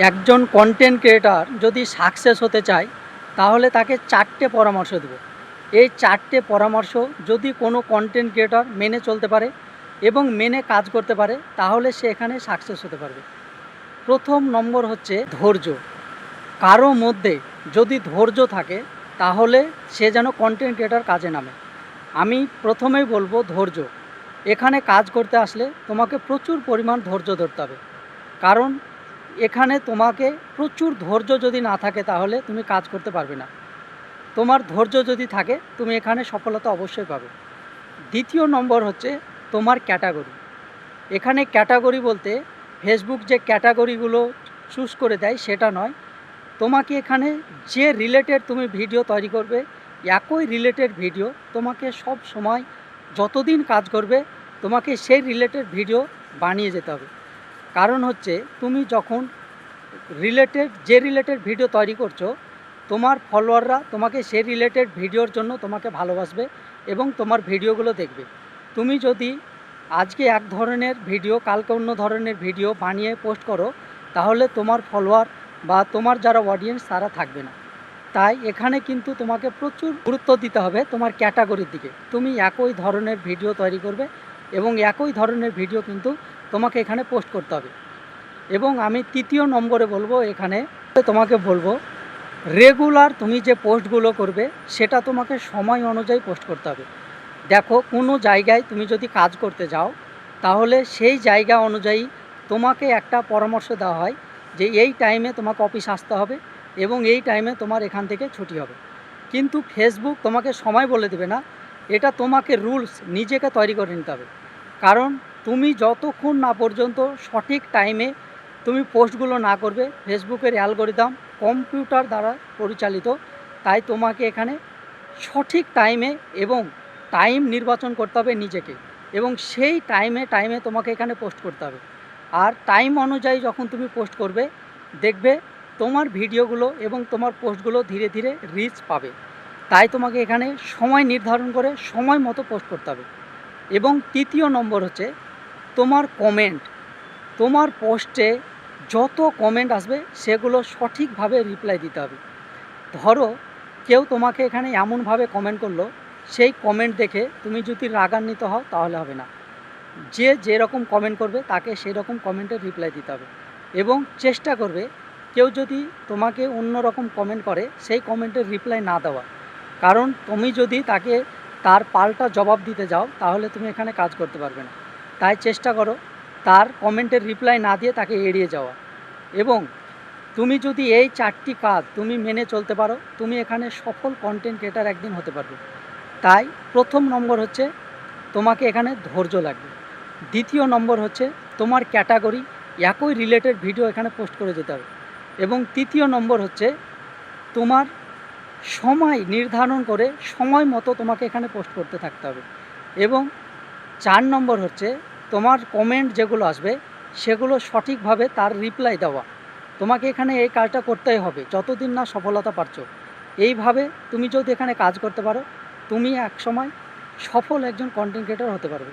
একজন content creator যদি success হতে চায় তাহলে তাকে 4টে পরামর্শ দেব। এই 4টে পরামর্শ যদি কোনো কন্টেন্ট ক্রিয়েটর মেনে চলতে পারে এবং মেনে কাজ করতে পারে তাহলে সে এখানে সাকসেস হতে পারবে। প্রথম নম্বর হচ্ছে ধৈর্য। কারো মধ্যে যদি ধৈর্য থাকে তাহলে সে যেন কন্টেন্ট ক্রিয়েটর কাজে নামে। আমি প্রথমেই বলবো ধৈর্য। এখানে কাজ করতে আসলে তোমাকে প্রচুর পরিমাণ ধৈর্য ধরতে হবে, কারণ এখানে তোমাকে প্রচুর ধৈর্য যদি না থাকে তাহলে তুমি কাজ করতে পারবে না। তোমার ধৈর্য যদি থাকে তুমি এখানে সফলতা অবশ্যই পাবে। দ্বিতীয় নম্বর হচ্ছে তোমার ক্যাটাগরি। এখানে ক্যাটাগরি বলতে ফেসবুক যে ক্যাটাগরিগুলো চুজ করে দেয় সেটা নয়। তোমাকে এখানে যে রিলেটেড তুমি ভিডিও তৈরি করবে, একই রিলেটেড ভিডিও তোমাকে সব সময় যতদিন কাজ করবে তোমাকে সেই রিলেটেড ভিডিও বানিয়ে যেতে হবে। কারণ হচ্ছে তুমি যখন যে রিলেটেড ভিডিও তৈরি করছো, তোমার ফলোয়াররা তোমাকে সেই রিলেটেড ভিডিওর জন্য তোমাকে ভালোবাসবে এবং তোমার ভিডিওগুলো দেখবে। তুমি যদি আজকে এক ধরনের ভিডিও কালকে অন্য ধরনের ভিডিও বানিয়ে পোস্ট করো তাহলে তোমার ফলোয়ার বা তোমার যারা অডিয়েন্স তারা থাকবে না। তাই এখানে কিন্তু তোমাকে প্রচুর গুরুত্ব দিতে হবে তোমার ক্যাটাগরির দিকে। তুমি একই ধরনের ভিডিও তৈরি করবে এবং একই ধরনের ভিডিও কিন্তু তোমাকে এখানে পোস্ট করতে হবে। এবং আমি তৃতীয় নম্বরে বলবো, এখানে তোমাকে বলবো রেগুলার তুমি যে পোস্টগুলো করবে সেটা তোমাকে সময় অনুযায়ী পোস্ট করতে হবে। দেখো, কোনো জায়গায় তুমি যদি কাজ করতে যাও তাহলে সেই জায়গা অনুযায়ী তোমাকে একটা পরামর্শ দেওয়া হয় যে এই টাইমে তোমাকে অফিস আসতে হবে এবং এই টাইমে তোমার এখান থেকে ছুটি হবে। কিন্তু ফেসবুক তোমাকে সময় বলে দেবে না, এটা তোমাকে রুলস নিজেকে তৈরি করে নিতে হবে। কারণ তুমি যতক্ষণ না পর্যন্ত সঠিক টাইমে তুমি পোস্টগুলো না করবে, ফেসবুকের অ্যালগরিদম কম্পিউটার দ্বারা পরিচালিত, তাই তোমাকে এখানে সঠিক টাইমে এবং টাইম নির্বাচন করতে হবে নিজেকে এবং সেই টাইমে তোমাকে এখানে পোস্ট করতে হবে। আর টাইম অনুযায়ী যখন তুমি পোস্ট করবে দেখবে তোমার ভিডিওগুলো এবং তোমার পোস্টগুলো ধীরে ধীরে রিচ পাবে। তাই তোমাকে এখানে সময় নির্ধারণ করে সময় মতো পোস্ট করতে হবে। এবং তৃতীয় নম্বর হচ্ছে তোমার কমেন্ট। তোমার পোস্টে যত কমেন্ট আসবে সেগুলো সঠিকভাবে রিপ্লাই দিতে হবে। ধরো কেউ তোমাকে এখানে এমনভাবে কমেন্ট করলো, সেই কমেন্ট দেখে তুমি যদি রাগান্বিত হও তাহলে হবে না। যে যেরকম কমেন্ট করবে তাকে সেই রকম কমেন্টের রিপ্লাই দিতে হবে এবং চেষ্টা করবে কেউ যদি তোমাকে অন্য রকম কমেন্ট করে সেই কমেন্টের রিপ্লাই না দেওয়া। কারণ তুমি যদি তাকে তার পাল্টা জবাব দিতে যাও তাহলে তুমি এখানে কাজ করতে পারবে না। তাই চেষ্টা করো তার কমেন্টের রিপ্লাই না দিয়ে তাকে এড়িয়ে যাওয়া। এবং তুমি যদি এই 4টি কাজ তুমি মেনে চলতে পারো তুমি এখানে সফল কন্টেন্ট ক্রিয়েটার একদিন হতে পারবে। তাই প্রথম নম্বর হচ্ছে তোমাকে এখানে ধৈর্য লাগবে। দ্বিতীয় নম্বর হচ্ছে তোমার ক্যাটাগরি, একই রিলেটেড ভিডিও এখানে পোস্ট করে যেতে হবে। এবং তৃতীয় নম্বর হচ্ছে তোমার সময় নির্ধারণ করে সময় মতো তোমাকে এখানে পোস্ট করতে থাকতে হবে। এবং 4 নম্বর হচ্ছে তোমার কমেন্ট যেগুলো আসবে সেগুলো সঠিকভাবে তার রিপ্লাই দেওয়া। তোমাকে এখানে এই কাজটা করতেই হবে যতদিন না সফলতা পাচ্ছ। এইভাবে তুমি যদি এখানে কাজ করতে পারো তুমি একসময় সফল একজন কন্টেন্ট ক্রিয়েটর হতে পারবে।